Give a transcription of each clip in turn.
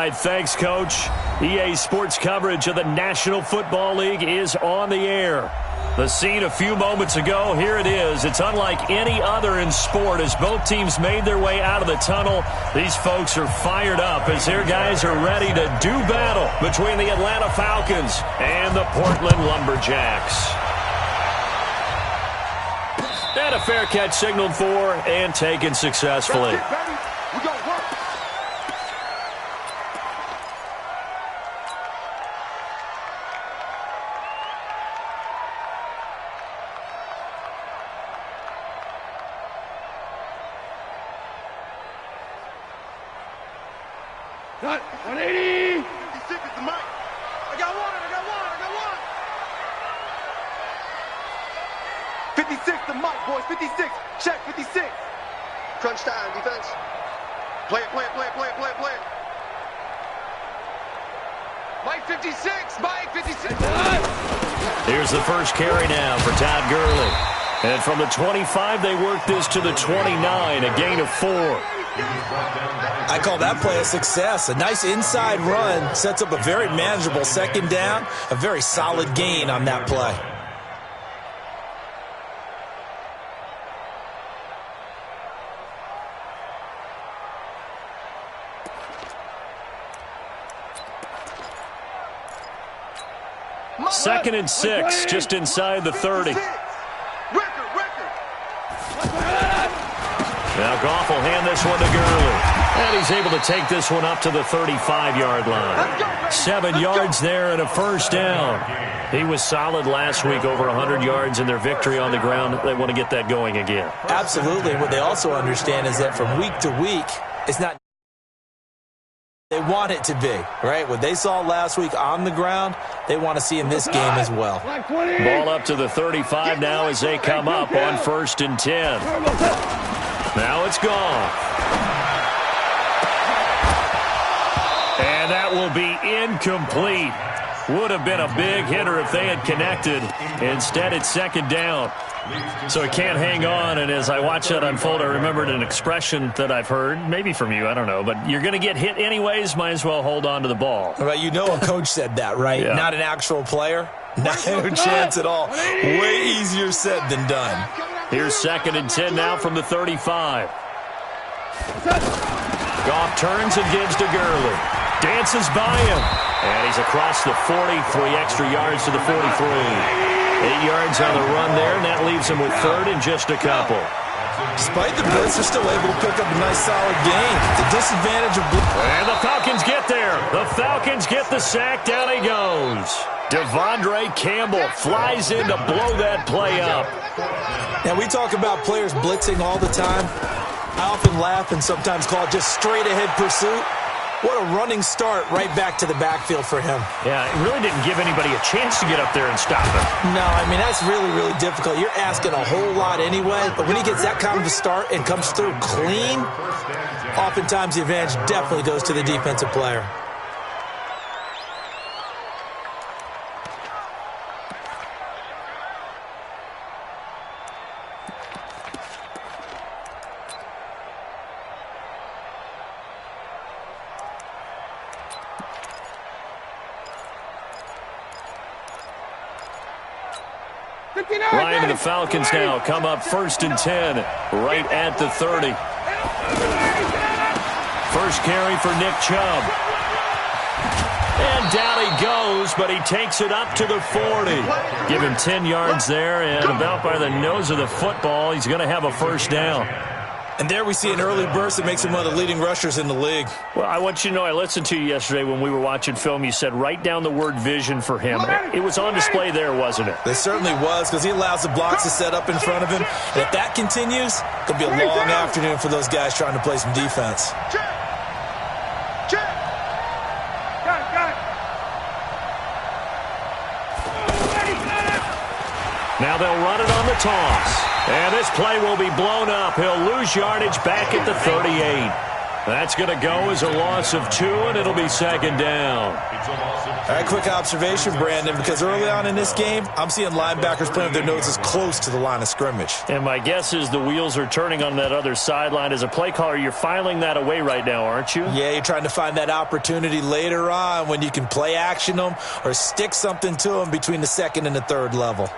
right, thanks, Coach. EA Sports coverage of the National Football League is on the air. The scene a few moments ago, here it is. It's unlike any other in sport as both teams made their way out of the tunnel. These folks are fired up as their guys are ready to do battle between the Atlanta Falcons and the Portland Lumberjacks. And a fair catch signaled for and taken successfully. Cut. 180. 56 is the mic. I got one. 56 the mic, boys. 56. Check. 56. Crunch time, defense. Play it. Mike 56. Mike 56. Here's the first carry now for Todd Gurley. And from the 25, they work this to the 29, a gain of 4. I call that play a success. A nice inside run sets up a very manageable second down, a very solid gain on that play. Second and 6, just inside the 30. Now Goff will hand this one to Gurley. And he's able to take this one up to the 35-yard line. 7 yards there and a first down. He was solid last week, over 100 yards in their victory on the ground. They want to get that going again. Absolutely. What they also understand is that from week to week, it's not they want it to be, right? What they saw last week on the ground, they want to see in this game as well. Ball up to the 35 now as they come up on 1st and 10. Now it's gone. And that will be incomplete. Would have been a big hitter if they had connected. Instead, it's second down. So it can't hang on, and as I watch that unfold, I remembered an expression that I've heard, maybe from you, I don't know, but you're going to get hit anyways, might as well hold on to the ball. Well, you know a coach said that, right? Yeah. Not an actual player. No chance at all. Way easier said than done. Here's 2nd and 10 now from the 35. Goff turns and gives to Gurley. Dances by him. And he's across the 40, 3 extra yards to the 43. 8 yards on the run there, and that leaves him with 3rd and just a couple. Despite the blitz, they're still able to pick up a nice solid gain. The disadvantage of blitz. And the Falcons get there. The Falcons get the sack. Down he goes. Devondre Campbell flies in to blow that play up. Now, we talk about players blitzing all the time. I often laugh and sometimes call it just straight-ahead pursuit. What a running start right back to the backfield for him. Yeah, it really didn't give anybody a chance to get up there and stop him. No, I mean, that's really, really difficult. You're asking a whole lot anyway, but when he gets that kind of a start and comes through clean, oftentimes the advantage definitely goes to the defensive player. Ryan and the Falcons now come up 1st and 10, right at the 30. First carry for Nick Chubb. And down he goes, but he takes it up to the 40. Give him 10 yards there, and about by the nose of the football, he's going to have a first down. And there we see an early burst that makes him one of the leading rushers in the league. Well, I want you to know, I listened to you yesterday when we were watching film. You said write down the word vision for him. It was on display there, wasn't it? It certainly was, because he allows the blocks to set up in front of him. And if that continues, it could be a long afternoon for those guys trying to play some defense. Now they'll run it on the toss. And this play will be blown up. He'll lose yardage back at the 38. That's going to go as a loss of 2, and it'll be second down. All right, quick observation, Brandon, because early on in this game, I'm seeing linebackers playing with their noses close to the line of scrimmage. And my guess is the wheels are turning on that other sideline. As a play caller, you're filing that away right now, aren't you? Yeah, you're trying to find that opportunity later on when you can play action them or stick something to them between the second and the third level.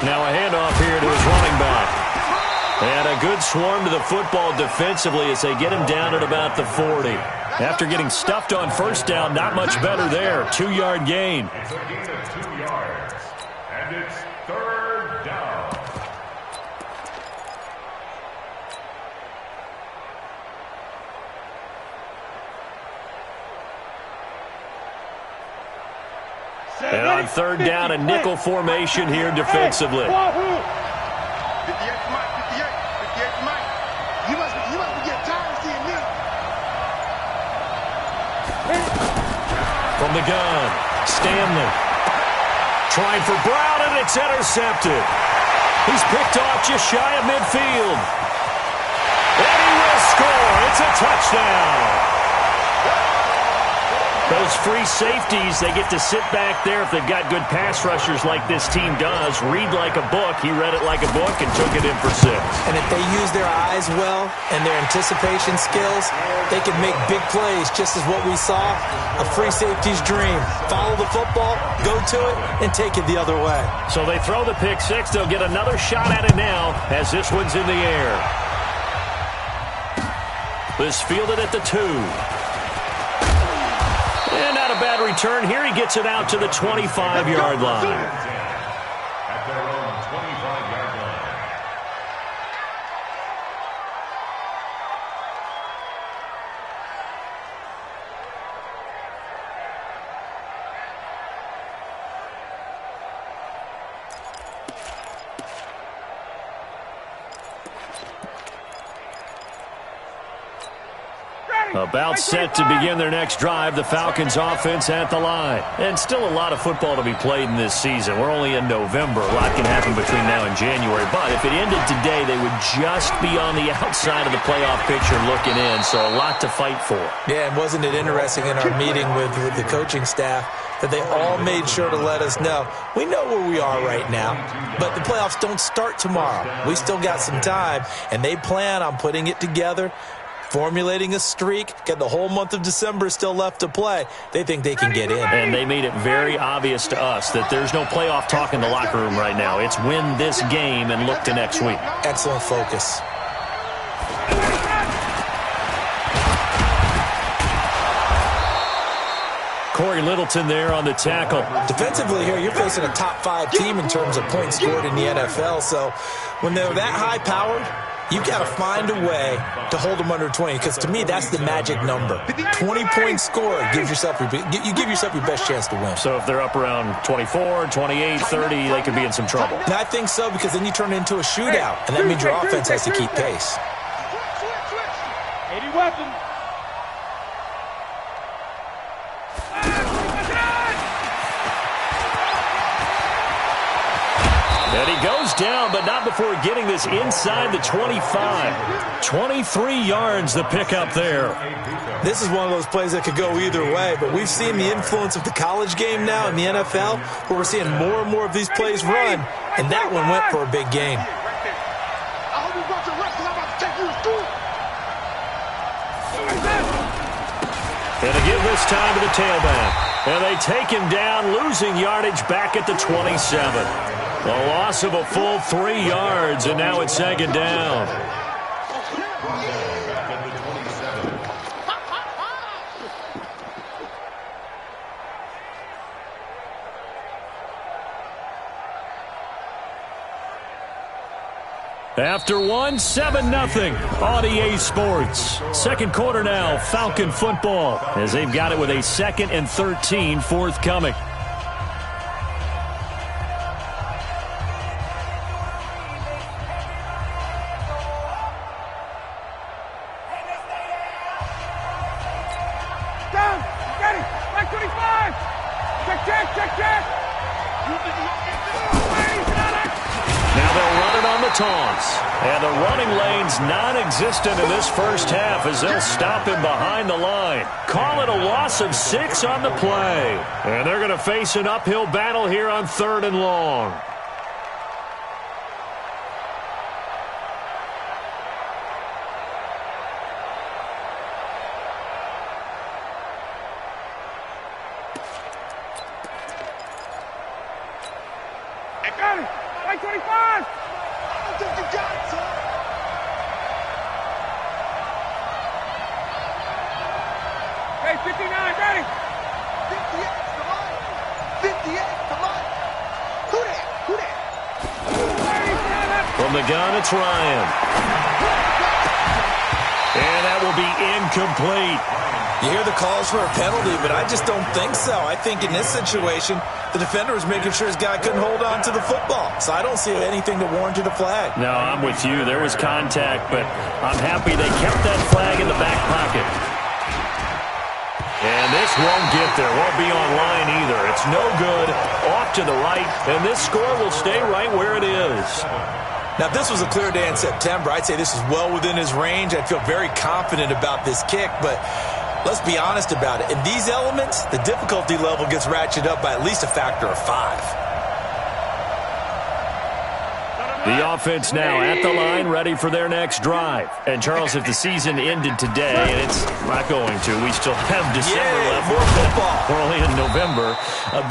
Now a handoff here to his running back. And a good swarm to the football defensively as they get him down at about the 40. After getting stuffed on first down, not much better there. 2-yard gain. It's a gain of 2 yards. And it's third down. And on third down, a nickel formation here defensively. 58 Mike, 58 Mike. You must be getting tired of seeing me. From the gun, Stanley. Trying for Brown, and it's intercepted. He's picked off just shy of midfield. And he will score. It's a touchdown. Those free safeties, they get to sit back there if they've got good pass rushers like this team does. Read like a book. He read it like a book and took it in for 6. And if they use their eyes well and their anticipation skills, they can make big plays, just as what we saw, a free safety's dream. Follow the football, go to it, and take it the other way. So they throw the pick 6. They'll get another shot at it now as this one's in the air. This fielded at the 2. And not a bad return here. He gets it out to the 25-yard line. At their own 25-yard line. About set to begin their next drive, the Falcons offense at the line. And still a lot of football to be played in this season. We're only in November. A lot can happen between now and January. But if it ended today, they would just be on the outside of the playoff picture looking in. So a lot to fight for. Yeah, and wasn't it interesting in our meeting with the coaching staff that they all made sure to let us know, we know where we are right now, but the playoffs don't start tomorrow. We still got some time, and they plan on putting it together, formulating a streak, got the whole month of December still left to play. They think they can get in. And they made it very obvious to us that there's no playoff talk in the locker room right now. It's win this game and look to next week. Excellent focus. Corey Littleton there on the tackle. Defensively here, you're facing a top 5 team in terms of points scored in the NFL. So when they're that high-powered, you've got to find a way to hold them under 20, because to me, that's the magic number. 20 points scored gives yourself you give yourself your best chance to win. So if they're up around 24, 28, 30, they could be in some trouble. And I think so, because then you turn it into a shootout, and that means your offense has to keep pace. 80 weapons. And he goes down, but not before getting this inside the 25. 23 yards the pickup there. This is one of those plays that could go either way, but we've seen the influence of the college game now in the NFL, where we're seeing more and more of these plays run, and that one went for a big gain. I hope you brought your rest, because I'm about to take you to school. And to give this time to the tailback. And they take him down, losing yardage back at the 27. A loss of a full 3 yards, and now it's second down. After one, 7-0 on EA Sports. Second quarter now, Falcon football, as they've got it with a 2nd and 13 forthcoming. 25. Check. Now they'll run it on the taunts. And the running lane's non-existent in this first half as they'll stop him behind the line. Call it a loss of 6 on the play. And they're going to face an uphill battle here on 3rd and long. Got it. Right 25. Hey, 59, ready. 58 to Mike. 58 to Mike. Who that? From the gun, it's Ryan. And that will be incomplete. You hear the calls for a penalty, but I just don't think so. I think in this situation, the defender was making sure his guy couldn't hold on to the football. So I don't see anything to warrant a flag. No, I'm with you. There was contact, but I'm happy they kept that flag in the back pocket. And this won't get there. Won't be on line either. It's no good. Off to the right, and this score will stay right where it is. Now, if this was a clear day in September, I'd say this is well within his range. I'd feel very confident about this kick, but let's be honest about it. In these elements, the difficulty level gets ratcheted up by at least a factor of 5. The offense now at the line, ready for their next drive. And, Charles, if the season ended today, and it's not going to, we still have December left. More football. We're only in November.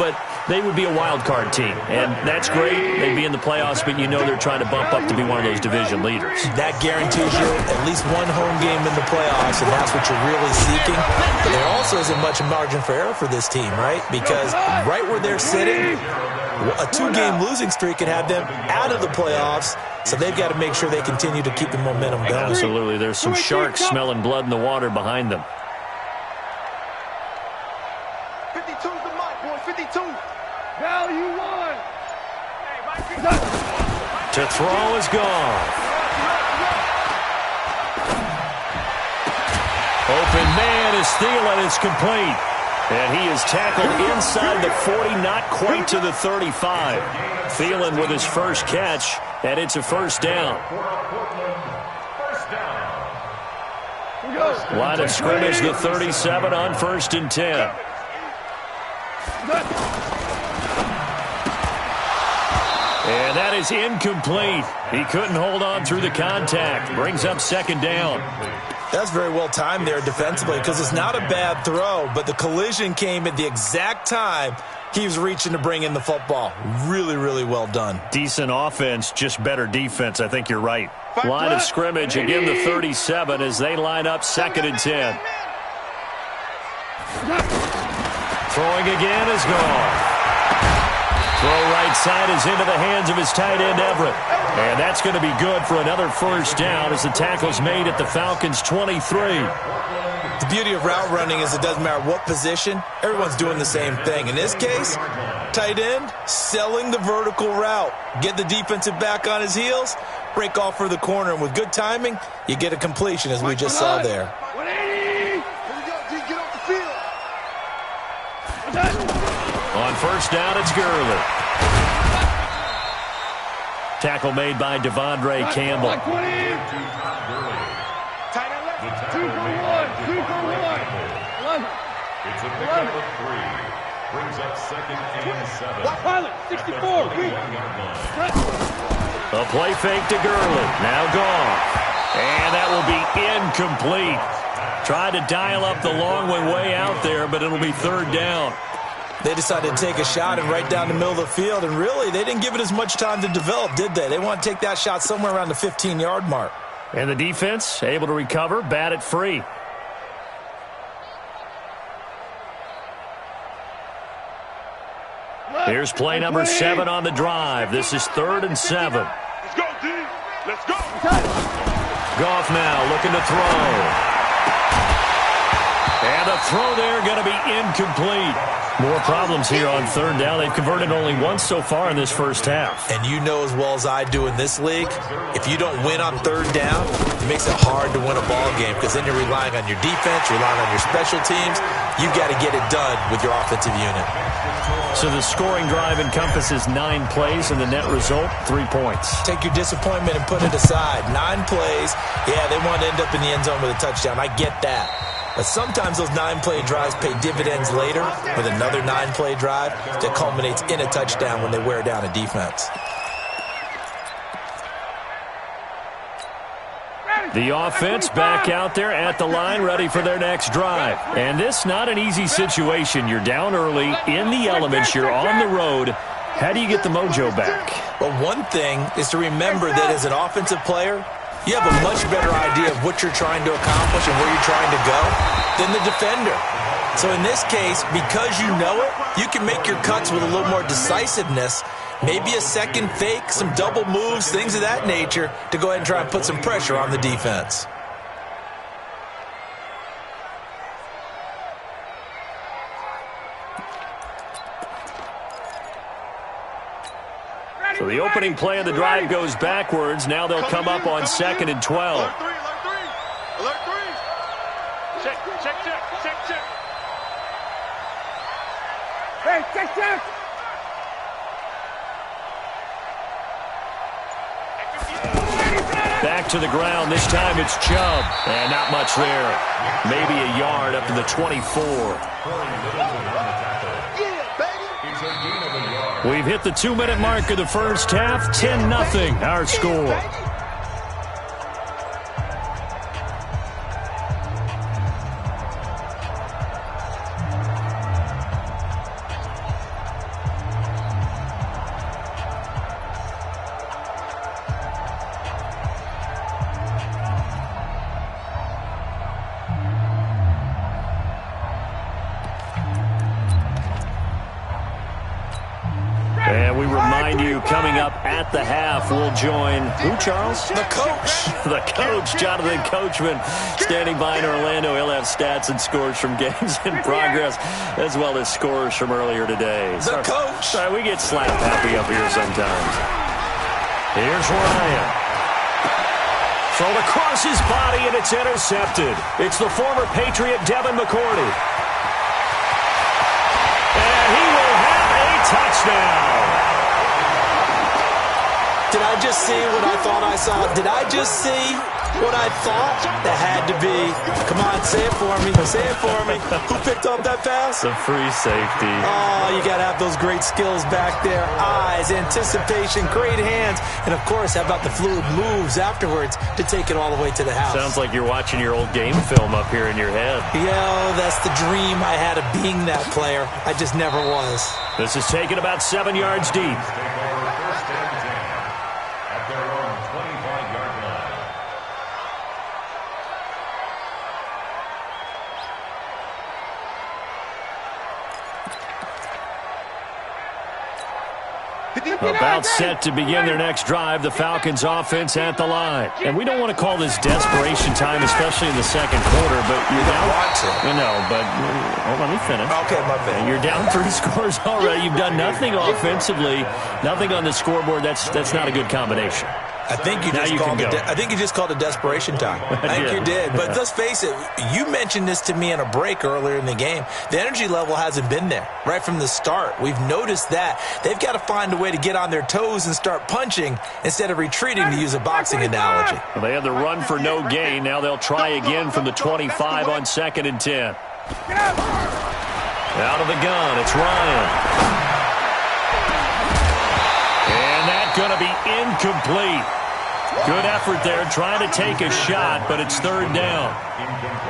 But they would be a wild card team, and that's great. They'd be in the playoffs, but you know they're trying to bump up to be one of those division leaders. That guarantees you at least one home game in the playoffs, and that's what you're really seeking. But there also isn't much margin for error for this team, right? Because right where they're sitting, a 2-game losing streak could have them out of the playoffs, so they've got to make sure they continue to keep the momentum going. Absolutely. There's some sharks smelling blood in the water behind them. 52's the Mike, boys. 52. Value 1. To throw is gone. Open man is Thielen. It's complete. And he is tackled inside the 40, not quite to the 35. Thielen with his first catch, and it's a first down. Line of scrimmage, the 37 on 1st and 10. And that is incomplete. He couldn't hold on through the contact. Brings up 2nd down. That's very well timed there defensively because it's not a bad throw, but the collision came at the exact time he was reaching to bring in the football. Really, really well done. Decent offense, just better defense. I think you're right. Line of scrimmage, again the 37 as they line up 2nd and 10. Throwing again is gone. Throw right side is into the hands of his tight end, Everett. And that's going to be good for another first down as the tackle's made at the Falcons' 23. The beauty of route running is it doesn't matter what position. Everyone's doing the same thing. In this case, tight end, selling the vertical route. Get the defensive back on his heels, break off for the corner. And with good timing, you get a completion as we just saw there. 180. Here we go, D. Get off the field. On first down, it's Gurley. Tackle made by Devondre Campbell. 20. Tight end left. 2 for 1. 2 for 1. 11. It's a pickup of 3. Brings up 2nd and 7. Pilot, 64. A play fake to Gurley. Now gone. And that will be incomplete. Tried to dial up the long way out there, but it'll be 3rd down. They decided to take a shot and right down the middle of the field, and really, they didn't give it as much time to develop, did they? They want to take that shot somewhere around the 15-yard mark. And the defense able to recover, bat it free. Here's play number 7 on the drive. This is 3rd and 7. Let's go, D. Let's go. Goff now looking to throw. And the throw there going to be incomplete. More problems here on third down. They've converted only once so far in this first half. And you know as well as I do in this league, if you don't win on third down, it makes it hard to win a ball game because then you're relying on your defense, relying on your special teams. You've got to get it done with your offensive unit. So the scoring drive encompasses 9 plays, and the net result, 3 points. Take your disappointment and put it aside. 9 plays. Yeah, they want to end up in the end zone with a touchdown. I get that. But sometimes those 9-play drives pay dividends later with another 9-play drive that culminates in a touchdown when they wear down a defense. The offense back out there at the line, ready for their next drive. And this not an easy situation. You're down early, in the elements, you're on the road. How do you get the mojo back? Well, one thing is to remember that as an offensive player, you have a much better idea of what you're trying to accomplish and where you're trying to go than the defender. So in this case, because you know it, you can make your cuts with a little more decisiveness, maybe a second fake, some double moves, things of that nature, to go ahead and try and put some pressure on the defense. So the opening play of the drive goes backwards. Now they'll come up on 2nd and 12. Alert 3, alert 3. Check. Hey, check. Back to the ground. This time it's Chubb. And not much there. Maybe a yard up to the 24. We've hit the 2-minute mark of the first half. 10-0 our score. And we remind you, coming up at the half, we'll join who, Charles? The coach. The coach, Jonathan Coachman, standing by in Orlando. He'll have stats and scores from games in progress, as well as scores from earlier today. The coach. Sorry, we get slap happy up here sometimes. Here's Ryan. Thrown across his body, and it's intercepted. It's the former Patriot Devin McCourty. And he will have a touchdown. Did I just see what I thought I saw? Did I just see what I thought? That had to be. Come on, say it for me. Say it for me. Who picked up that pass? The free safety. Oh, you got to have those great skills back there. Eyes, anticipation, great hands. And, of course, how about the fluid moves afterwards to take it all the way to the house? Sounds like you're watching your old game film up here in your head. Yeah, that's the dream I had of being that player. I just never was. This is taken about 7 yards deep. About set to begin their next drive, the Falcons offense at the line. And we don't want to call this desperation time, especially in the second quarter, but you're down. No, but let me finish. Okay, my bad. You're down 3 scores already. You've done nothing offensively, nothing on the scoreboard. That's not a good combination. I think you just called it desperation time. I think you did. But let's face it, you mentioned this to me in a break earlier in the game. The energy level hasn't been there right from the start. We've noticed that. They've got to find a way to get on their toes and start punching instead of retreating, to use a boxing analogy. Well, they had the run for no gain. Now they'll try again from the 25 on 2nd and 10. Out of the gun, it's Ryan. And that's going to be incomplete. Good effort there, trying to take a shot, but it's 3rd down.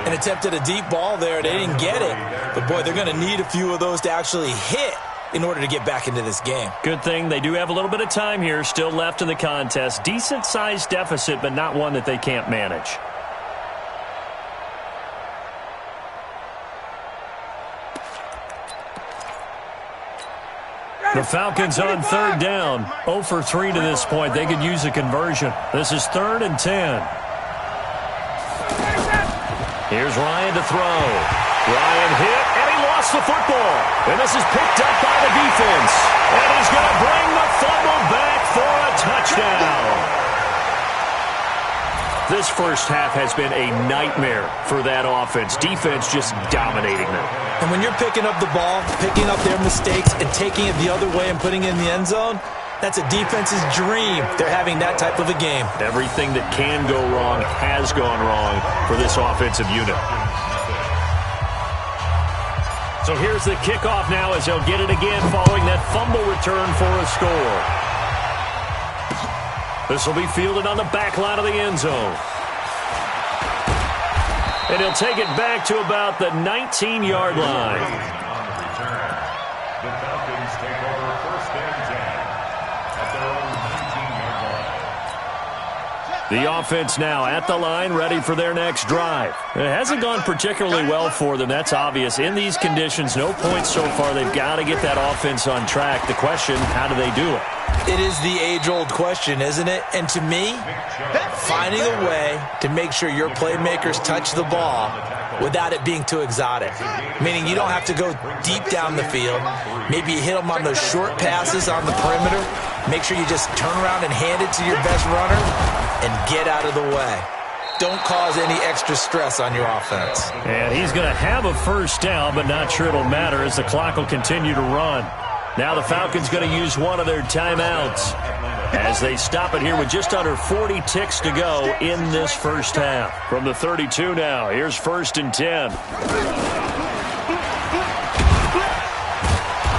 An attempt at a deep ball there. They didn't get it. But, boy, they're going to need a few of those to actually hit in order to get back into this game. Good thing they do have a little bit of time here still left in the contest. Decent-sized deficit, but not one that they can't manage. The Falcons on 3rd down. 0 for 3 to this point. They could use a conversion. This is 3rd and 10. Here's Ryan to throw. Ryan hit, and They lost the football, and this is picked up by the defense. And he's going to bring the fumble back for a touchdown. This first half has been a nightmare for that offense. Defense just dominating them. And when you're picking up the ball, picking up their mistakes, and taking it the other way and putting it in the end zone, that's a defense's dream. They're having that type of a game. Everything that can go wrong has gone wrong for this offensive unit. So here's the kickoff now as they'll get it again following that fumble return for a score. This will be fielded on the back line of the end zone. And he'll take it back to about the 19-yard line. The Falcons take over first and 10 at their own 19-yard line. The offense now at the line, ready for their next drive. It hasn't gone particularly well for them. That's obvious. In these conditions, no points so far. They've got to get that offense on track. The question, how do they do it? It is the age-old question, isn't it? And to me, finding a way to make sure your playmakers touch the ball without it being too exotic. Meaning you don't have to go deep down the field. Maybe you hit them on those short passes on the perimeter. Make sure you just turn around and hand it to your best runner and get out of the way. Don't cause any extra stress on your offense. And he's going to have a first down, but not sure it'll matter as the clock will continue to run. Now the Falcons going to use one of their timeouts as they stop it here with just under 40 ticks to go in this first half. From the 32 now, here's 1st and 10.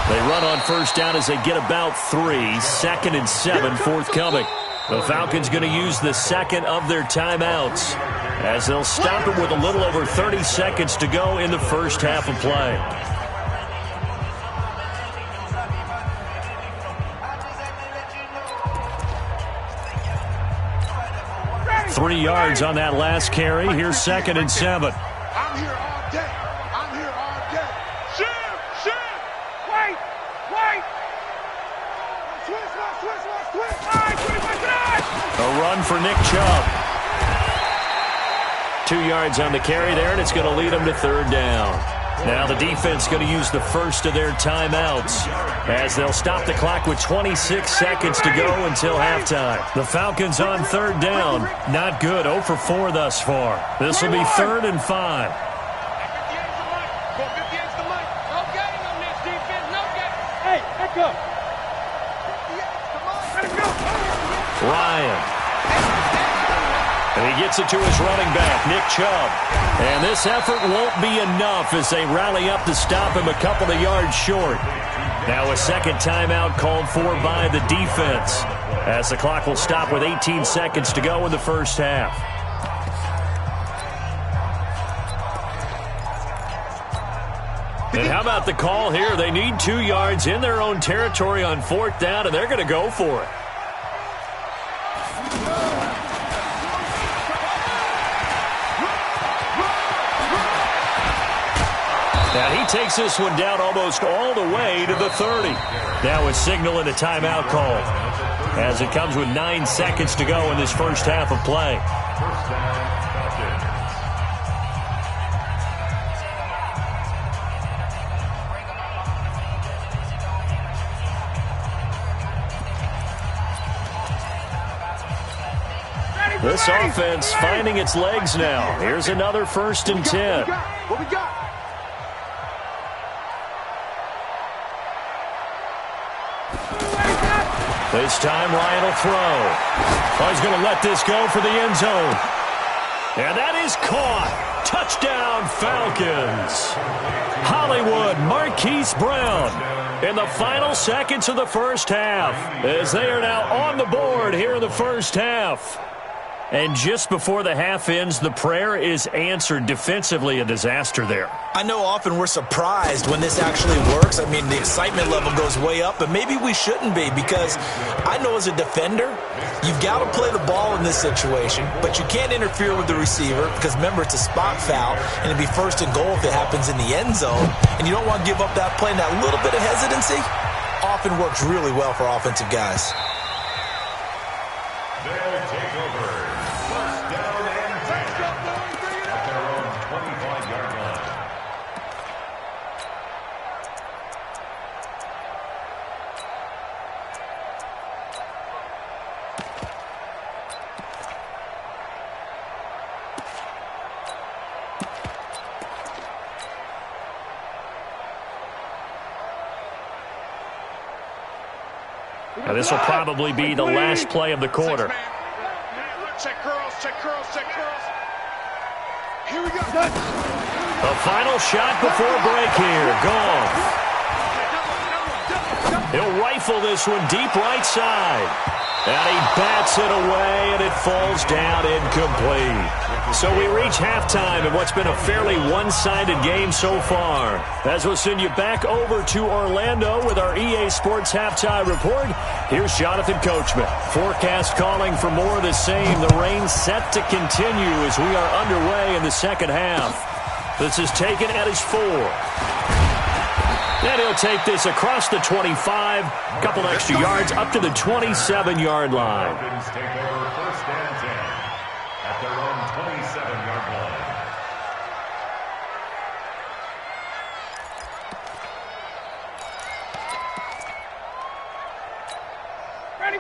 They run on first down as they get about 3. 2nd and 7 forthcoming. The Falcons going to use the second of their timeouts as they'll stop it with a little over 30 seconds to go in the first half of play. 3 yards on that last carry. Here's 2nd and 7. I'm here all day. I'm here all day. Shift. Wait. Switch. A run for Nick Chubb. 2 yards on the carry there, and it's going to lead them to 3rd down. Now the defense going to use the first of their timeouts as they'll stop the clock with 26 seconds to go until halftime. The Falcons on 3rd down. Not good. 0 for 4 thus far. This will be 3rd and 5. Ryan. And he gets it to his running back, Nick Chubb. And this effort won't be enough as they rally up to stop him a couple of yards short. Now a second timeout called for by the defense as the clock will stop with 18 seconds to go in the first half. And how about the call here? They need 2 yards in their own territory on 4th down, and they're going to go for it. And he takes this one down almost all the way to the 30. Now a signal and a timeout call as it comes with 9 seconds to go in this first half of play. First down, Falcons. This offense finding its legs now. Here's another 1st and 10. What we got? This time Ryan will throw. Oh, he's going to let this go for the end zone. And that is caught. Touchdown Falcons. Hollywood Marquise Brown in the final seconds of the first half as they are now on the board here in the first half. And just before the half ends, the prayer is answered. Defensively, a disaster there. I know often we're surprised when this actually works. I mean, the excitement level goes way up, but maybe we shouldn't be because I know as a defender, you've got to play the ball in this situation, but you can't interfere with the receiver because, remember, it's a spot foul, and it'd be 1st and goal if it happens in the end zone, and you don't want to give up that play, and that little bit of hesitancy often works really well for offensive guys. They'll take over. First down and 10 at their own 25-yard line. And this will probably be the last play of the quarter. Check curls, check curls, check curls. Here we go. The final shot before break here. Gone. He'll rifle this one deep right side. And he bats it away, and it falls down incomplete. So we reach halftime in what's been a fairly one-sided game so far. As we'll send you back over to Orlando with our EA Sports Halftime Report, here's Jonathan Coachman. Forecast calling for more of the same. The rain set to continue as we are underway in the second half. This is taken at his 4. And he'll take this across the 25, a couple extra yards up to the 27-yard line. Falcons take over first and 10 at their own 27-yard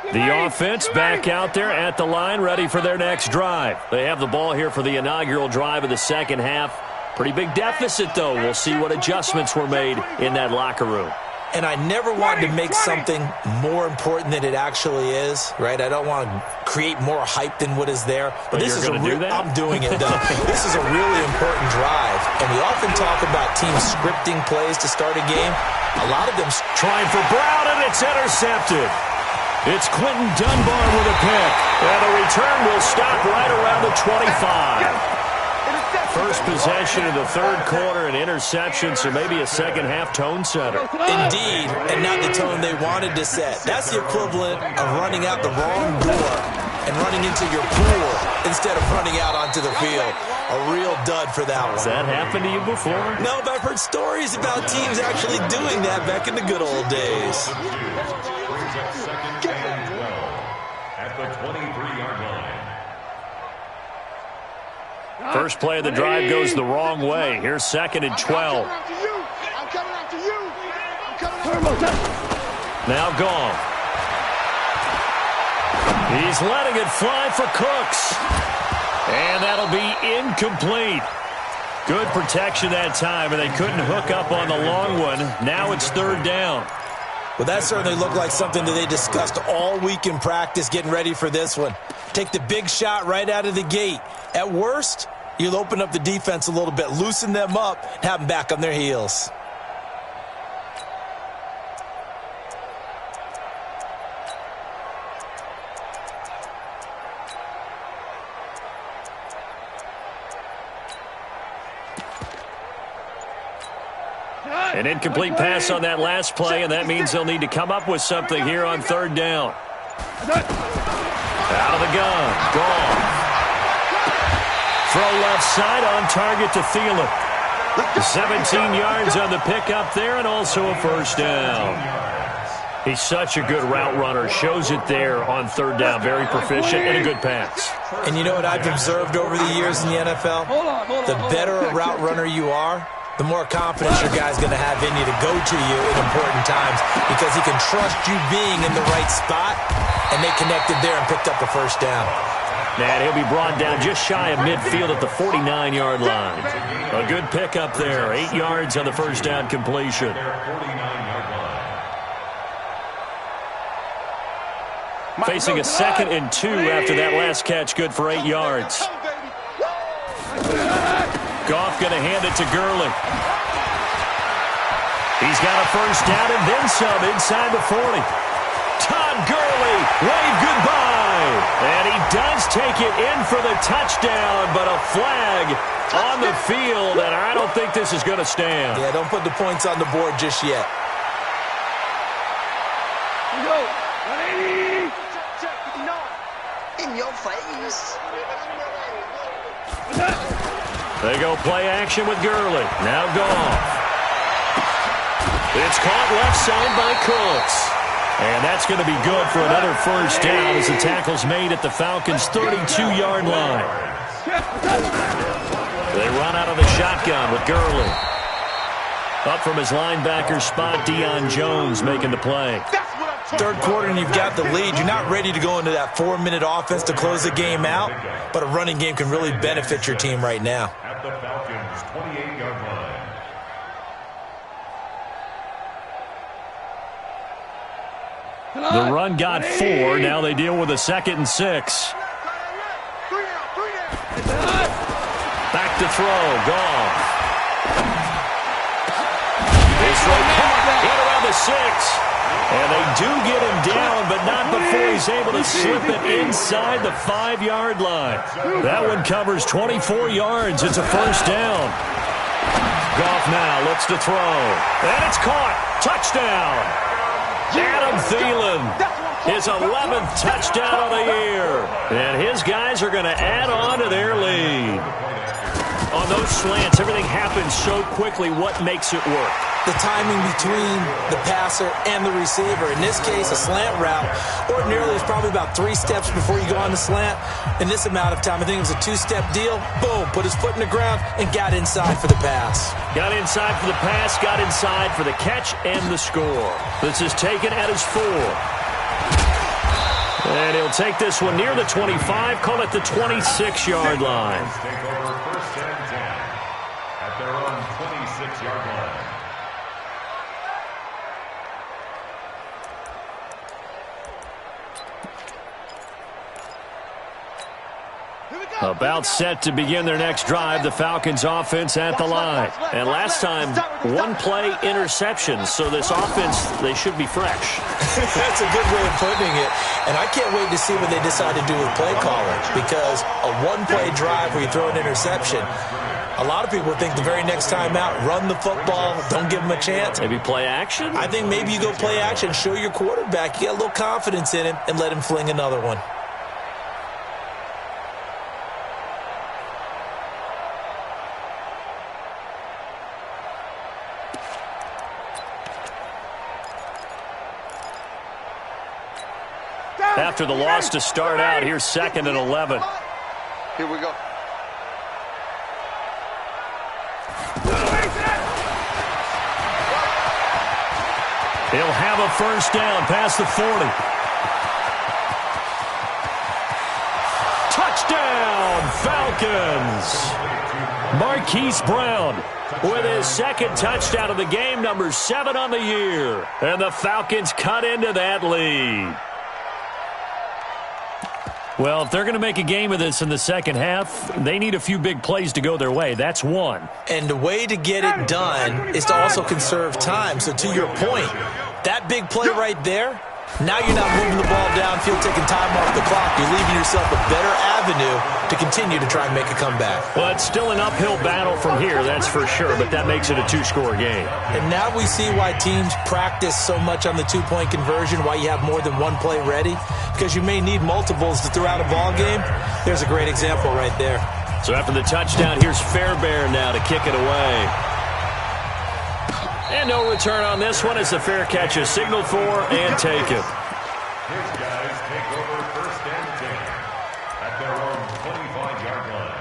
line. The offense back out there at the line, ready for their next drive. They have the ball here for the inaugural drive of the second half. Pretty big deficit, though. We'll see what adjustments were made in that locker room. And I never wanted to make something more important than it actually is, right? I don't want to create more hype than what is there. But this is I'm doing it, though. This is a really important drive. And we often talk about teams scripting plays to start a game. A lot of them trying for Brown, and it's intercepted. It's Quentin Dunbar with a pick. And the return will stop right around the 25. First possession of the third quarter, an interception, so maybe a second-half tone setter. Indeed, and not the tone they wanted to set. That's the equivalent of running out the wrong door and running into your pool instead of running out onto the field. A real dud for that one. Has that happened to you before? No, but I've heard stories about teams actually doing that back in the good old days. Brings up second and 12 at the 23-yard line. First play of the drive goes the wrong way. Here's second and 12. Now gone. He's letting it fly for Cooks. And that'll be incomplete. Good protection that time, and they couldn't hook up on the long one. Now it's third down. Well, that certainly looked like something that they discussed all week in practice getting ready for this one. Take the big shot right out of the gate. At worst, you'll open up the defense a little bit, loosen them up, and have them back on their heels. An incomplete pass on that last play, and that means they'll need to come up with something here on third down. Out of the gun. Gone. Throw left side on target to Thielen. 17 yards on the pickup there, and also a first down. He's such a good route runner. Shows it there on third down. Very proficient and a good pass. And you know what I've observed over the years in the NFL? The better a route runner you are, the more confidence your guy's going to have in you to go to you in important times because he can trust you being in the right spot, and they connected there and picked up a first down. And he'll be brought down just shy of midfield at the 49-yard line. A good pickup there. 8 yards on the first down completion. Facing a 2nd and 2 after that last catch. Good for 8 yards. Goff going to hand it to Gurley. He's got a first down and then some inside the 40. Todd Gurley, wave goodbye. And he does take it in for the touchdown, but a flag on the field, and I don't think this is going to stand. Yeah, don't put the points on the board just yet. In your face. They go play action with Gurley. Now Goff. It's caught left side by Cooks. And that's going to be good for another first down as the tackle's made at the Falcons' 32-yard line. They run out of the shotgun with Gurley. Up from his linebacker spot, Deion Jones making the play. Third quarter and you've got the lead. You're not ready to go into that 4-minute offense to close the game out, but a running game can really benefit your team right now. At the Falcons' 28-yard line. The run got 4. Now they deal with a 2nd and 6. Back to throw. Goff. This one caught in around the 6. And they do get him down, but not before he's able to slip it inside the 5-yard line. That one covers 24 yards. It's a first down. Goff now looks to throw. And it's caught. Touchdown. Adam Thielen. His 11th touchdown of the year. And his guys are going to add on to their lead. On those slants, everything happens so quickly. What makes it work? The timing between the passer and the receiver. In this case, a slant route ordinarily is probably about 3 steps before you go on the slant. In this amount of time, I think it was a 2-step deal. Boom, put his foot in the ground and got inside for the pass. Got inside for the pass, got inside for the catch and the score. This is taken at his 4. And he'll take this one near the 25, call it the 26-yard line. Take over 1st and 10 at their own 26-yard line. About set to begin their next drive, the Falcons offense at the line. And last time, 1-play interception, so this offense, they should be fresh. That's a good way of putting it. And I can't wait to see what they decide to do with play calling, because a 1-play drive where you throw an interception, a lot of people think the very next time out, run the football, don't give them a chance. Maybe play action? I think maybe you go play action, show your quarterback, you got a little confidence in him, and let him fling another one. After the loss to start out, here's 2nd and 11. Here we go. He'll have a first down past the 40. Touchdown, Falcons! Marquise Brown with his 2nd touchdown of the game, number 7 on the year. And the Falcons cut into that lead. Well, if they're going to make a game of this in the second half, they need a few big plays to go their way. That's one. And the way to get it done is to also conserve time. So to your point, that big play right there, now you're not moving the ball downfield, taking time off the clock. You're leaving yourself a better avenue to continue to try and make a comeback. Well, it's still an uphill battle from here, that's for sure, but that makes it a 2-score game. And now we see why teams practice so much on the 2-point conversion, why you have more than one play ready, because you may need multiples to throw out a ball game. There's a great example right there. So after the touchdown, here's Fairbairn now to kick it away. And no return on this one as the fair catch is signaled for and taken. His guys take over 1st and 10 at their own 25-yard line.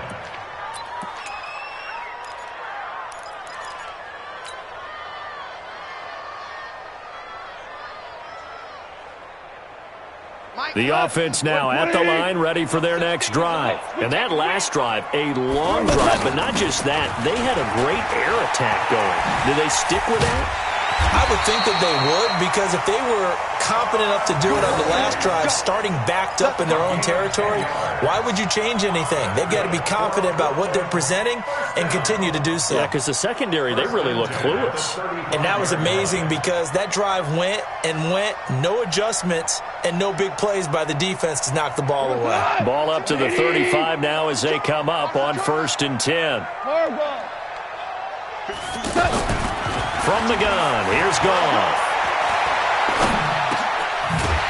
The offense now at the line, ready for their next drive. And that last drive, a long drive, but not just that. They had a great air attack going. Do they stick with that? I would think that they would, because if they were competent enough to do it on the last drive, starting backed up in their own territory, why would you change anything? They've got to be confident about what they're presenting and continue to do so. Yeah, because the secondary, they really look clueless. And that was amazing because that drive went and went, no adjustments and no big plays by the defense to knock the ball away. Ball up to the 35 now as they come up on 1st and 10. From the gun, here's Goff.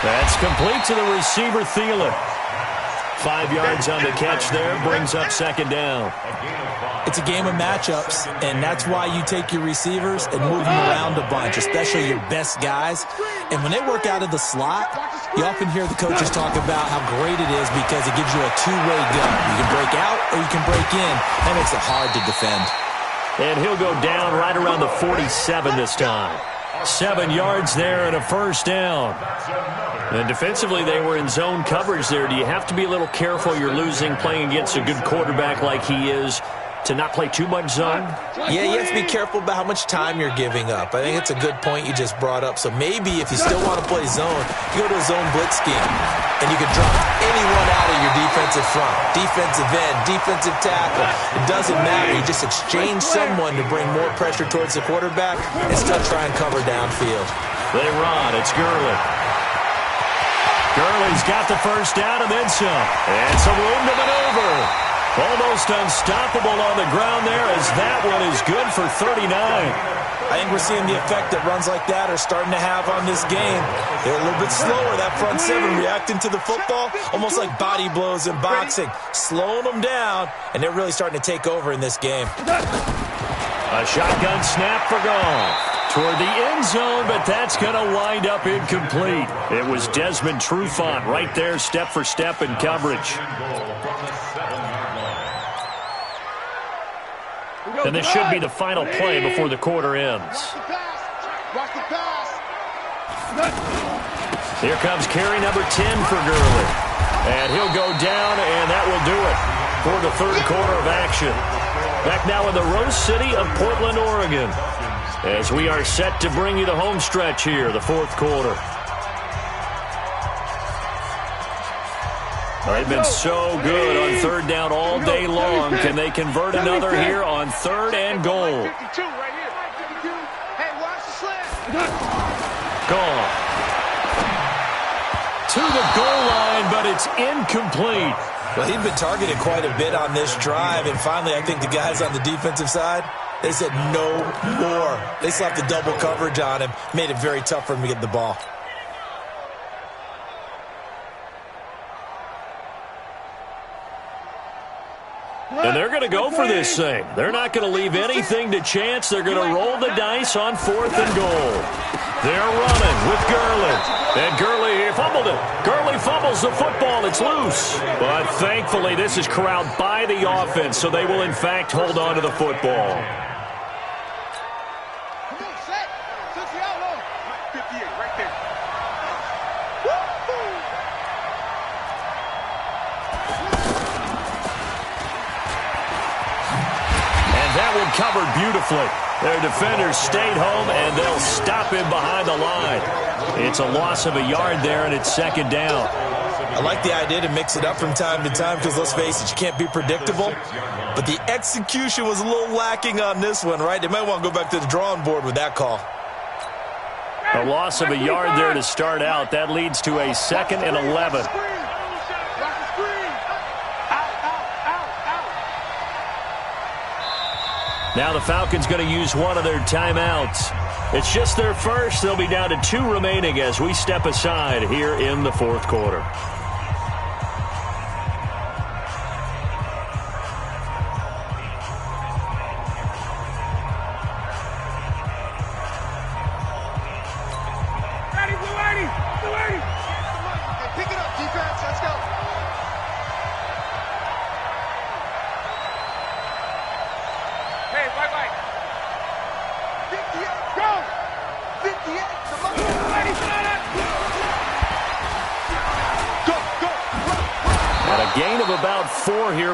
That's complete to the receiver, Thielen. 5 yards on the catch there, brings up 2nd down. It's a game of matchups, and that's why you take your receivers and move them around a bunch, especially your best guys. And when they work out of the slot, you often hear the coaches talk about how great it is because it gives you a two-way gun. You can break out or you can break in. That makes it hard to defend. And he'll go down right around the 47 this time. 7 yards there and a first down. And defensively, they were in zone coverage there. Do you have to be a little careful? You're losing playing against a good quarterback like he is. to not play too much zone? Yeah, you have to be careful about how much time you're giving up. I think it's a good point you just brought up. So maybe if you still want to play zone, you go to a zone blitz scheme, and you can drop anyone out of your defensive front, defensive end, defensive tackle. It doesn't matter. You just exchange someone to bring more pressure towards the quarterback and still try and cover downfield. They run. It's Gurley. Gurley's got the first down and then some. And some room to maneuver. Almost unstoppable on the ground there as that one is good for 39. I think we're seeing the effect that runs like that are starting to have on this game. They're a little bit slower, that front seven, reacting to the football, almost like body blows in boxing, slowing them down, and they're really starting to take over in this game. A shotgun snap for Goff. Toward the end zone, but that's going to wind up incomplete. It was Desmond Trufant right there, step for step in coverage. And this should be the final play before the quarter ends. Here comes carry number 10 for Gurley. And he'll go down, and that will do it for the third quarter of action. Back now in the Rose City of Portland, Oregon, as we are set to bring you the home stretch here, the fourth quarter. They've been so good on third down all day long. Can they convert another here on third and goal? Gone. To the goal line, but it's incomplete. Well, he'd been targeted quite a bit on this drive, and finally I think the guys on the defensive side, they said no more. They slapped the double coverage on him, made it very tough for him to get the ball. And they're going to go for this thing. They're not going to leave anything to chance. They're going to roll the dice on fourth and goal. They're running with Gurley. And Gurley fumbled it. Gurley fumbles the football. It's loose. But thankfully, this is corralled by the offense, so they will, in fact, hold on to the football. Covered beautifully. Their defenders stayed home, and they'll stop him behind the line. It's a loss of a yard there, and it's second down. I like the idea to mix it up from time to time because, let's face it, you can't be predictable. But the execution was a little lacking on this one, right? They might want to go back to the drawing board with that call. A loss of a yard there to start out. That leads to a 2nd and 11. Now the Falcons going to use one of their timeouts. It's just their first. They'll be down to 2 remaining as we step aside here in the fourth quarter.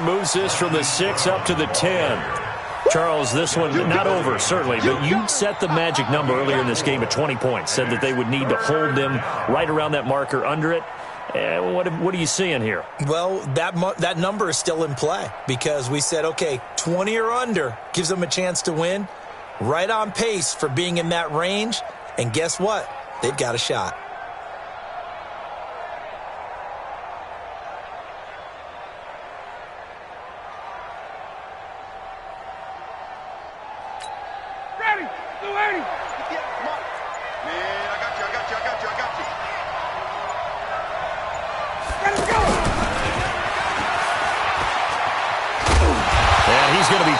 Moves this from the 6 up to the 10. Charles, this one not over, certainly, but you set the magic number earlier in this game at 20 points, said that they would need to hold them right around that marker under it. What are you seeing here? Well, that number is still in play because we said, okay, 20 or under gives them a chance to win. Right on pace for being in that range, and guess what? They've got a shot.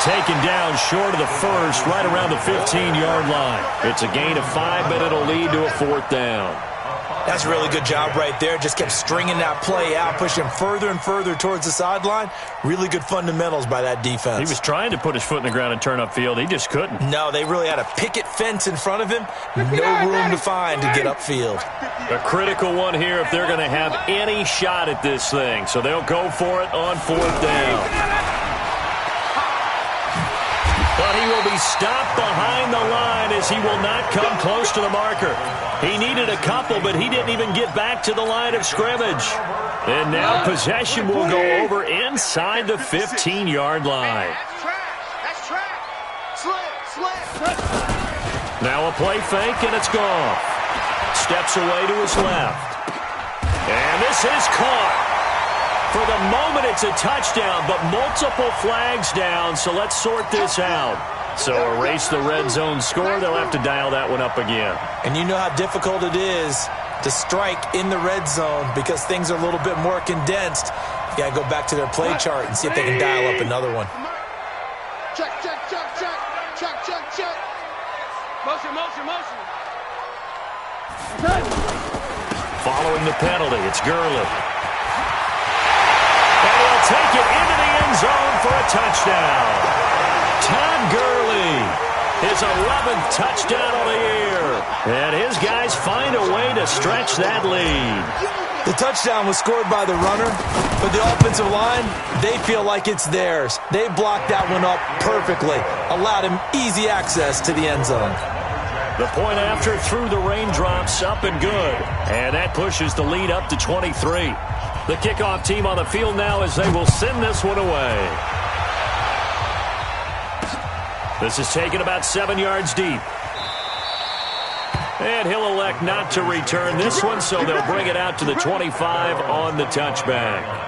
Taken down short of the first, right around the 15-yard line. It's a gain of 5, but it'll lead to a 4th down. That's a really good job right there. Just kept stringing that play out, pushing further and further towards the sideline. Really good fundamentals by that defense. He was trying to put his foot in the ground and turn upfield. He just couldn't. No, they really had a picket fence in front of him. No room to find to get upfield. A critical one here if they're going to have any shot at this thing. So they'll go for it on 4th down. But he will be stopped behind the line as he will not come close to the marker. He needed a couple, but he didn't even get back to the line of scrimmage. And now possession will go over inside the 15-yard line. That's trash. Slam. Now a play fake, and it's gone. Steps away to his left. And this is caught. For the moment, it's a touchdown, but multiple flags down, so let's sort this out. So erase the red zone score. They'll have to dial that one up again. And you know how difficult it is to strike in the red zone because things are a little bit more condensed. You got to go back to their play chart and see if they can dial up another one. Check. Motion. Following the penalty, it's Gurley. And he'll take it into the end zone for a touchdown. Todd Gurley, his 11th touchdown of the year. And his guys find a way to stretch that lead. The touchdown was scored by the runner, but the offensive line, they feel like it's theirs. They blocked that one up perfectly, allowed him easy access to the end zone. The point after through the raindrops, up and good. And that pushes the lead up to 23. The kickoff team on the field now as they will send this one away. This is taken about 7 yards deep. And he'll elect not to return this one, so they'll bring it out to the 25 on the touchback.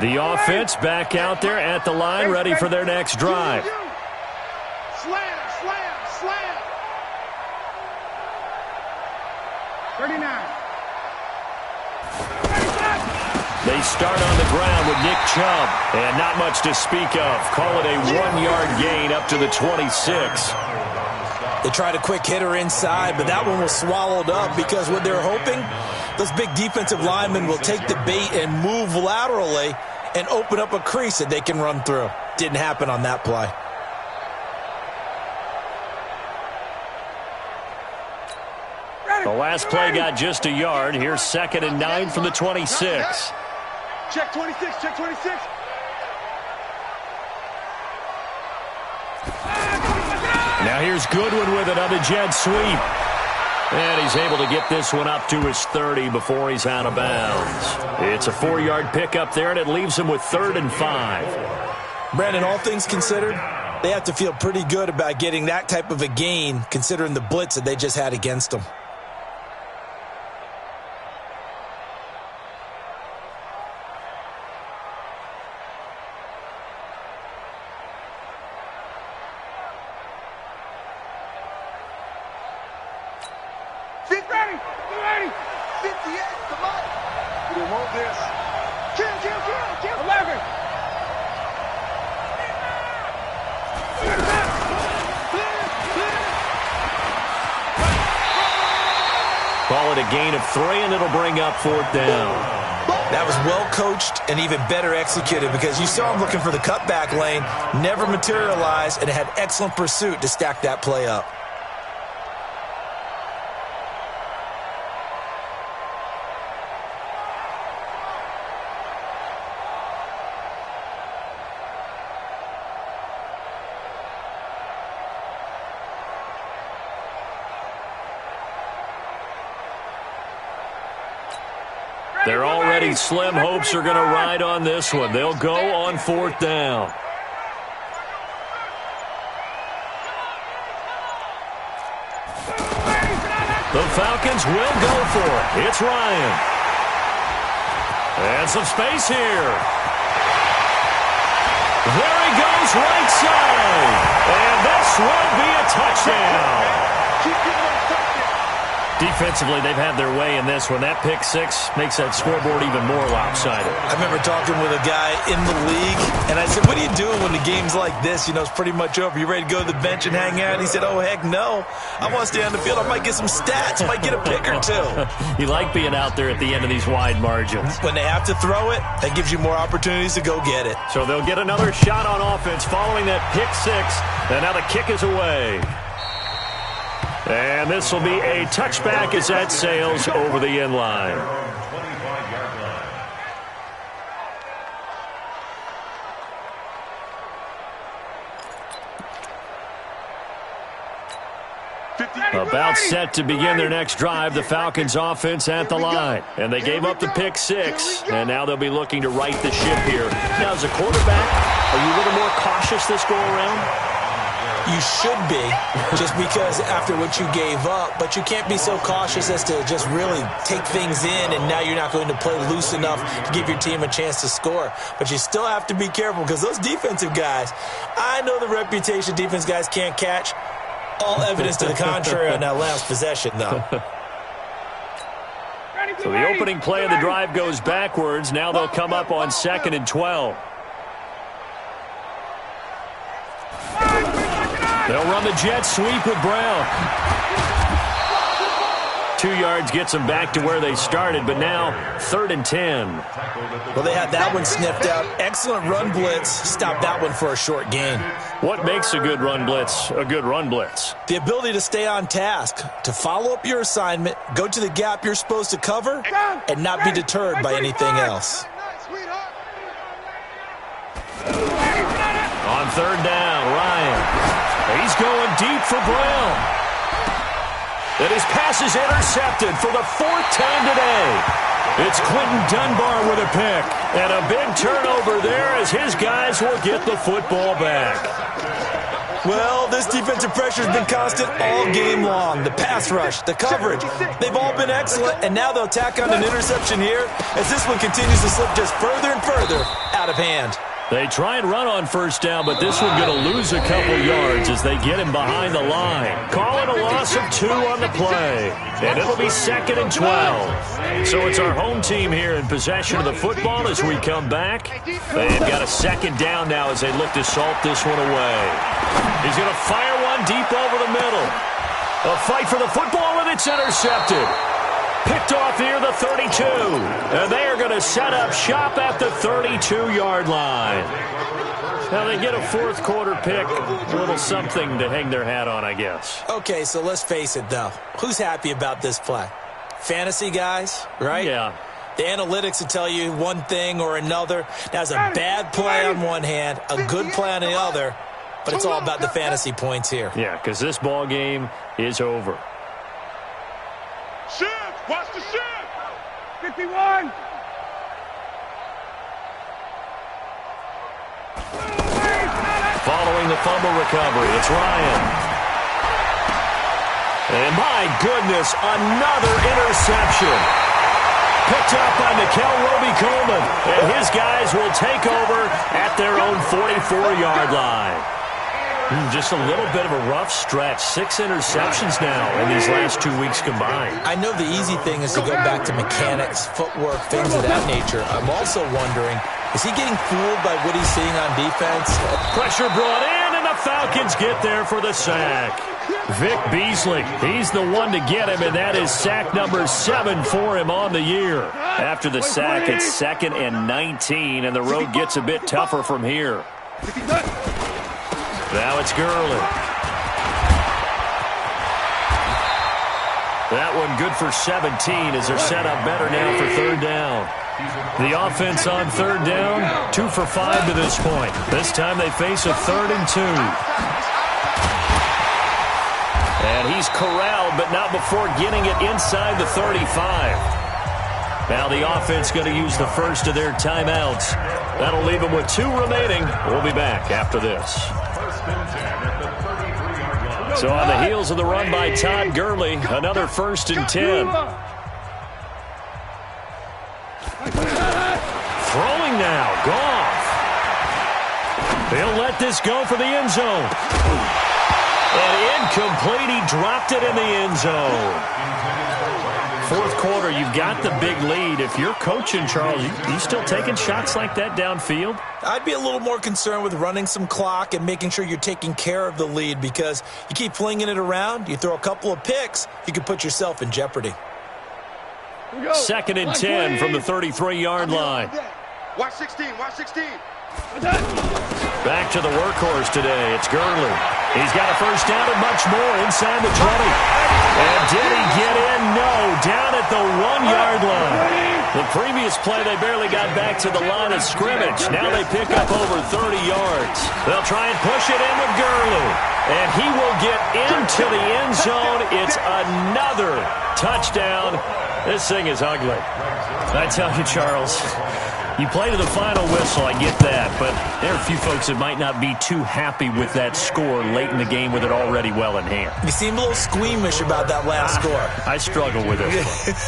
The offense back out there at the line, ready for their next drive. Slam. 39. They start on the ground with Nick Chubb, and not much to speak of. Call it a 1-yard gain up to the 26. They tried a quick hitter inside, but that one was swallowed up because what they're hoping, those big defensive linemen will take the bait and move laterally and open up a crease that they can run through. Didn't happen on that play. The last play got just a yard. Here's 2nd and 9 from the 26. Check 26. Now here's Goodwin with another jet sweep. And he's able to get this one up to his 30 before he's out of bounds. It's a 4-yard pickup there, and it leaves him with 3rd and 5. Brandon, all things considered, they have to feel pretty good about getting that type of a gain considering the blitz that they just had against them. Call it a gain of 3, and it'll bring up 4th down. That was well coached and even better executed because you saw him looking for the cutback lane, never materialized, and had excellent pursuit to stack that play up. Their already slim hopes are going to ride on this one. They'll go on 4th down. The Falcons will go for it. It's Ryan. And some space here. There he goes, right side. And this will be a touchdown. Defensively, they've had their way in this one. That pick 6 makes that scoreboard even more lopsided. I remember talking with a guy in the league, and I said, what are you doing when the game's like this? You know, it's pretty much over. You ready to go to the bench and hang out? He said, oh, heck no. I want to stay on the field. I might get some stats. I might get a pick or two. You like being out there at the end of these wide margins. When they have to throw it, that gives you more opportunities to go get it. So they'll get another shot on offense following that pick 6, and now the kick is away. And this will be a touchback as that sails over the end line. 25-yard line. About set to begin their next drive, the Falcons offense at the line. And they gave up the pick six, and now they'll be looking to right the ship here. Now, as a quarterback, are you a little more cautious this go-around? You should be, just because after what you gave up, but you can't be so cautious as to just really take things in, and now you're not going to play loose enough to give your team a chance to score. But you still have to be careful because those defensive guys, I know the reputation defense guys can't catch. All evidence to the contrary on that last possession, though. So the opening play of the drive goes backwards. Now they'll come up on 2nd and 12. They'll run the jet sweep with Brown. 2 yards gets them back to where they started, but now 3rd and 10. Well, they had that one sniffed out. Excellent run blitz. Stopped that one for a short gain. What makes a good run blitz a good run blitz? The ability to stay on task, to follow up your assignment, go to the gap you're supposed to cover, and not be deterred by anything else. On 3rd down, Ryan. He's going deep for Brown. And his pass is intercepted for the 4th time today. It's Quentin Dunbar with a pick. And a big turnover there as his guys will get the football back. Well, this defensive pressure has been constant all game long. The pass rush, the coverage, they've all been excellent. And now they'll tack on an interception here as this one continues to slip just further and further out of hand. They try and run on 1st down, but this one going to lose a couple yards as they get him behind the line. Calling a loss of 2 on the play. And it'll be 2nd and 12. So it's our home team here in possession of the football as we come back. They've got a 2nd down now as they look to salt this one away. He's going to fire one deep over the middle. A fight for the football, and it's intercepted. Picked off near the 32. And they are going to set up shop at the 32-yard line. Now they get a 4th quarter pick. A little something to hang their hat on, I guess. Okay, so let's face it, though. Who's happy about this play? Fantasy guys, right? Yeah. The analytics will tell you one thing or another. That's a bad play on one hand, a good play on the other. But it's all about the fantasy points here. Yeah, because this ball game is over. Shift! Watch the shift! 51! Following the fumble recovery, it's Ryan. And my goodness, another interception. Picked up by Mikel Roby-Coleman. And his guys will take over at their own 44-yard line. Just a little bit of a rough stretch. 6 interceptions now in these last 2 weeks combined. I know the easy thing is to go back to mechanics, footwork, things of that nature. I'm also wondering, is he getting fooled by what he's seeing on defense? Pressure brought in, and the Falcons get there for the sack. Vic Beasley, he's the one to get him, and that is sack number 7 for him on the year. After the sack, it's 2nd and 19, and the road gets a bit tougher from here. Now it's Gurley. That one good for 17 as they're set up better now for 3rd down. The offense on 3rd down, 2 for 5 to this point. This time they face a 3rd and 2. And he's corralled, but not before getting it inside the 35. Now the offense going to use the first of their timeouts. That'll leave them with 2 remaining. We'll be back after this. So on the heels of the run by Todd Gurley, another 1st and 10. Throwing now, Goff. He'll let this go for the end zone. And incomplete, he dropped it in the end zone. 4th quarter, you've got the big lead. If you're coaching, Charles, you still taking shots like that downfield? I'd be a little more concerned with running some clock and making sure you're taking care of the lead because you keep flinging it around, you throw a couple of picks, you could put yourself in jeopardy. 2nd and 10 from the 33-yard line. Watch 16, watch 16. Back to the workhorse today. It's Gurley. He's got a first down and much more inside the 20. And did he get in? No, down at the 1-yard line. The previous play, they barely got back to the line of scrimmage. Now they pick up over 30 yards. They'll try and push it in with Gurley. And he will get into the end zone. It's another touchdown. This thing is ugly. I tell you, Charles, you play to the final whistle, I get that, but there are a few folks that might not be too happy with that score late in the game with it already well in hand. You seem a little squeamish about that last score. I struggle with it.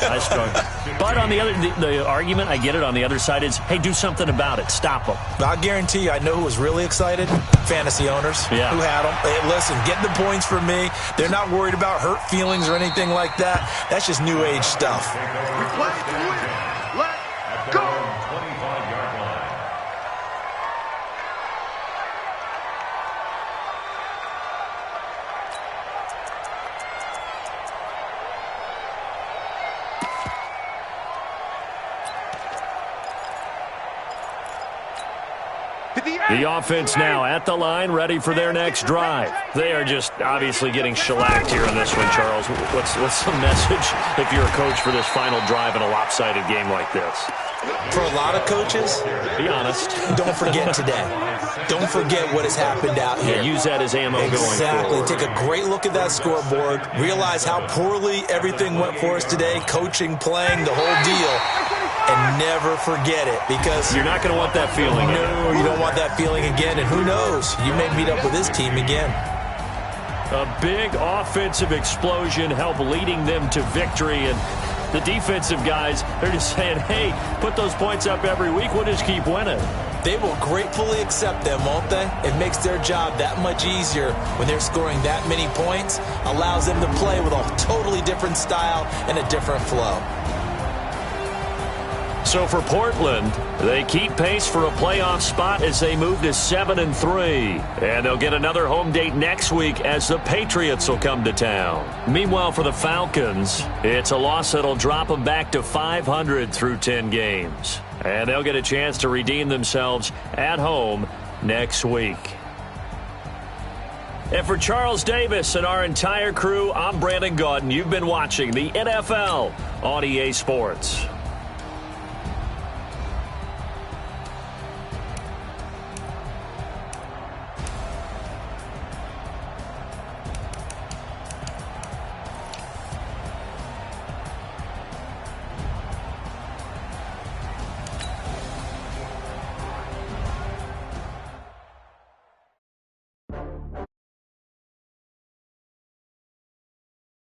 I struggle. But on the argument, I get it, on the other side is, hey, do something about it. Stop them. I'll guarantee you, I know who was really excited. Fantasy owners who had them. Hey, listen, get the points from me. They're not worried about hurt feelings or anything like that. That's just new age stuff. We play to win. Let's go. The offense now at the line, ready for their next drive. They are just obviously getting shellacked here in this one, Charles. What's the message if you're a coach for this final drive in a lopsided game like this? For a lot of coaches, be honest. Don't forget today. Don't forget what has happened out here. Yeah, use that as ammo going forward. Exactly. Take a great look at that scoreboard. Realize how poorly everything went for us today. Coaching, playing, the whole deal. And never forget it, because you're not going to want that feeling. No, you don't want that feeling again. And who knows? You may meet up with this team again. A big offensive explosion helped leading them to victory. And the defensive guys, they're just saying, hey, put those points up every week. We'll just keep winning. They will gratefully accept them, won't they? It makes their job that much easier when they're scoring that many points. Allows them to play with a totally different style and a different flow. So for Portland, they keep pace for a playoff spot as they move to 7-3. And they'll get another home date next week as the Patriots will come to town. Meanwhile, for the Falcons, it's a loss that'll drop them back to 500 through 10 games. And they'll get a chance to redeem themselves at home next week. And for Charles Davis and our entire crew, I'm Brandon Gaudin. You've been watching the NFL on EA Sports.